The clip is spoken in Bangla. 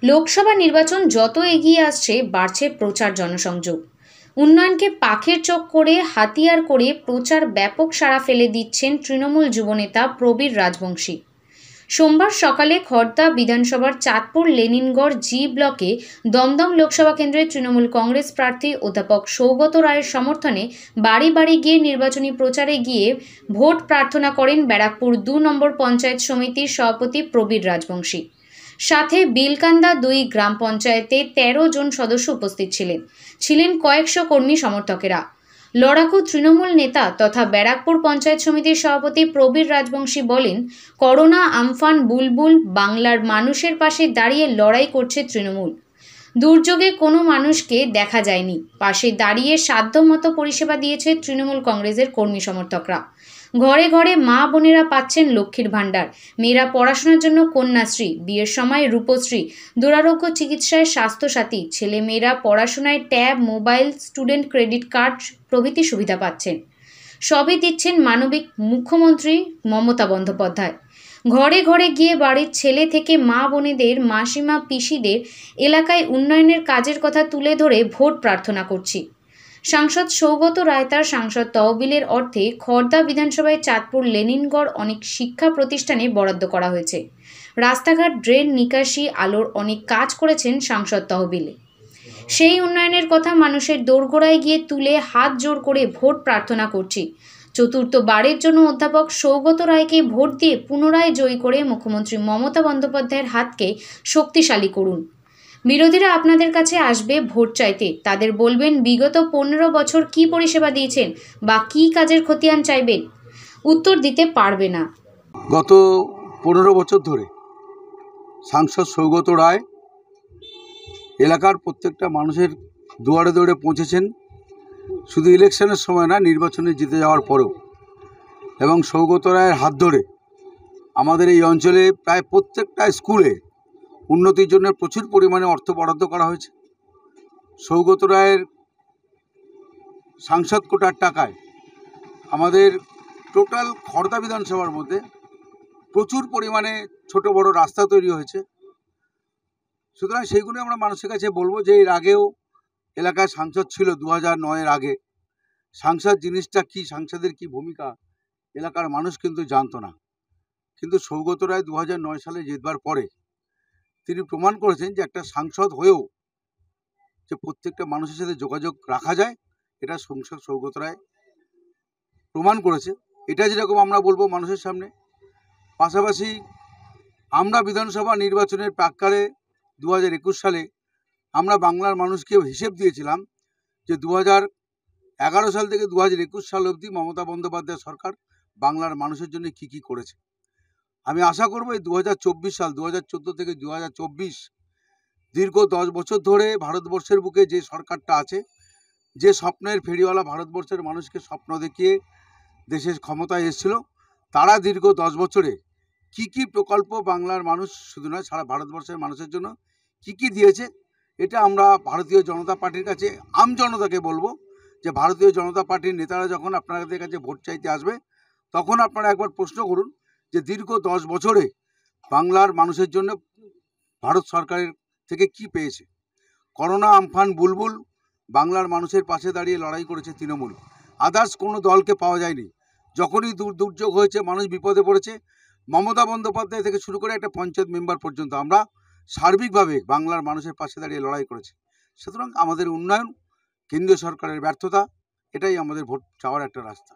লোকসভা নির্বাচন যত এগিয়ে আসছে বাড়ছে প্রচার জনসংযোগ। উন্নয়নকে পাখের চোখ করে হাতিয়ার করে প্রচার ব্যাপক সাড়া ফেলে দিচ্ছেন তৃণমূল যুবনেতা প্রবীর রাজবংশী। সোমবার সকালে খড়দা বিধানসভার চাঁদপুর লেনিনগড় জি ব্লকে দমদম লোকসভা কেন্দ্রের তৃণমূল কংগ্রেস প্রার্থী অধ্যাপক সৌগত রায়ের সমর্থনে বাড়ি বাড়ি গিয়ে নির্বাচনী প্রচারে গিয়ে ভোট প্রার্থনা করেন ব্যারাকপুর ২ নম্বর পঞ্চায়েত সমিতির সভাপতি প্রবীর রাজবংশী। সাথে বিলকান্দা ২ গ্রাম পঞ্চায়েতে ১৩ জন সদস্য উপস্থিত ছিলেন কয়েকশো কর্মী সমর্থকেরা। লড়াকু তৃণমূল নেতা তথা ব্যারাকপুর পঞ্চায়েত সমিতির সভাপতি প্রবীর রাজবংশী বলেন, করোনা আমফান বুলবুল বাংলার মানুষের পাশে দাঁড়িয়ে লড়াই করছে তৃণমূল। দুর্যোগে কোনো মানুষকে দেখা যায়নি, পাশে দাঁড়িয়ে সাধ্যমতো পরিষেবা দিয়েছে তৃণমূল কংগ্রেসের কর্মী সমর্থকরা। ঘরে ঘরে মা বোনেরা পাচ্ছেন লক্ষ্মীর ভাণ্ডার, মেয়েরা পড়াশোনার জন্য কন্যাশ্রী, বিয়ের সময় রূপশ্রী, দুরারোগ্য চিকিৎসায় স্বাস্থ্যসাথী, ছেলে মেয়েরা পড়াশোনায় tab, mobile, student credit card প্রভৃতি সুবিধা পাচ্ছেন। সবই দিচ্ছেন মানবিক মুখ্যমন্ত্রী মমতা বন্দ্যোপাধ্যায়। ঘরে ঘরে গিয়ে বাড়ির ছেলে থেকে মা বোনেদের, মাসিমা পিসিদের এলাকায় উন্নয়নের কাজের কথা তুলে ধরে ভোট প্রার্থনা করছি। সাংসদ সৌগত রায় তার সাংসদ তহবিলের অর্থে খড়দা বিধানসভায় চাঁদপুর লেনিনগড় অনেক শিক্ষা প্রতিষ্ঠানে বরাদ্দ করা হয়েছে। রাস্তাঘাট, ড্রেন, নিকাশি, আলোর অনেক কাজ করেছেন সাংসদ তহবিলে। সেই উন্নয়নের কথা মানুষের দোরগোড়ায় গিয়ে তুলে হাত জোড় করে ভোট প্রার্থনা করছি। চতুর্থবারের জন্য অধ্যাপক সৌগত রায়কে ভোট দিয়ে পুনরায় জয়ী করে মুখ্যমন্ত্রী মমতা বন্দ্যোপাধ্যায়ের হাতকে শক্তিশালী করুন। বিরোধীরা আপনাদের কাছে আসবে ভোট চাইতে, তাদের বলবেন বিগত ১৫ বছর কী পরিষেবা দিয়েছেন বা কী কাজের খতিয়ান চাইবেন, উত্তর দিতে পারবে না। গত ১৫ বছর ধরে সাংসদ সৌগত রায় এলাকার প্রত্যেকটা মানুষের দুয়ারে দুয়ারে পৌঁছেছেন, শুধু ইলেকশনের সময় না, নির্বাচনে জিতে যাওয়ার পরেও। এবং সৌগত রায়ের হাত ধরে আমাদের এই অঞ্চলে প্রায় প্রত্যেকটা স্কুলে উন্নতির জন্য প্রচুর পরিমাণে অর্থ বরাদ্দ করা হয়েছে। সৌগত রায়ের সাংসদ কোটার টাকায় আমাদের টোটাল খড়দা বিধানসভার মধ্যে প্রচুর পরিমাণে ছোট বড় রাস্তা তৈরি হয়েছে। সুতরাং সেইগুলো আমরা মানুষের কাছে বলবো যে এর আগেও এলাকায় সাংসদ ছিল ২০০৯-এর আগে। সাংসদ জিনিসটা কি, সাংসদের কি ভূমিকা এলাকার মানুষ কিন্তু জানতো না। কিন্তু সৌগত রায় ২০০৯ সালে জিতবার পরে তিনি প্রমাণ করেছেন যে একটা সাংসদ হয়েও যে প্রত্যেকটা মানুষের সাথে যোগাযোগ রাখা যায়, এটা সাংসদ সৌগত রায় প্রমাণ করেছে। এটা যেরকম আমরা বলবো মানুষের সামনে। পাশাপাশি আমরা বিধানসভা নির্বাচনের প্রাক্কালে ২০২১ সালে আমরা বাংলার মানুষকে হিসেব দিয়েছিলাম যে ২০১১ সাল থেকে ২০২১ সাল অবধি মমতা বন্দ্যোপাধ্যায় সরকার বাংলার মানুষের জন্য কী কী করেছে। আমি আশা করবো এই ২০২৪ সাল, ২০১৪ থেকে ২০২৪, দীর্ঘ ১০ বছর ধরে ভারতবর্ষের বুকে যে সরকারটা আছে, যে স্বপ্নের ফেরিওয়ালা ভারতবর্ষের মানুষকে স্বপ্ন দেখিয়ে দেশের ক্ষমতায় এসেছিল, তারা দীর্ঘ ১০ বছরে কি কি প্রকল্প বাংলার মানুষ, শুধু নয় সারা ভারতবর্ষের মানুষের জন্য কি কি দিয়েছে, এটা আমরা ভারতীয় জনতা পার্টির কাছে আম জনতাকে বলবো যে ভারতীয় জনতা পার্টির নেতারা যখন আপনাদের কাছে ভোট চাইতে আসবে, তখন আপনারা একবার প্রশ্ন করুন যে দীর্ঘ ১০ বছরে বাংলার মানুষের জন্য ভারত সরকারের থেকে কি পেয়েছে। করোনা আমফান বুলবুল বাংলার মানুষের পাশে দাঁড়িয়ে লড়াই করেছে তৃণমূল, আদার্স কোনো দলকে পাওয়া যায়নি। যখনই দুর্যোগ হয়েছে, মানুষ বিপদে পড়েছে, মমতা বন্দ্যোপাধ্যায় থেকে শুরু করে একটা পঞ্চায়েত মেম্বার পর্যন্ত আমরা সার্বিকভাবে বাংলার মানুষের পাশে দাঁড়িয়ে লড়াই করেছি। সুতরাং আমাদের উন্নয়ন, কেন্দ্রীয় সরকারের ব্যর্থতা, এটাই আমাদের ভোট চাওয়ার একটা রাস্তা।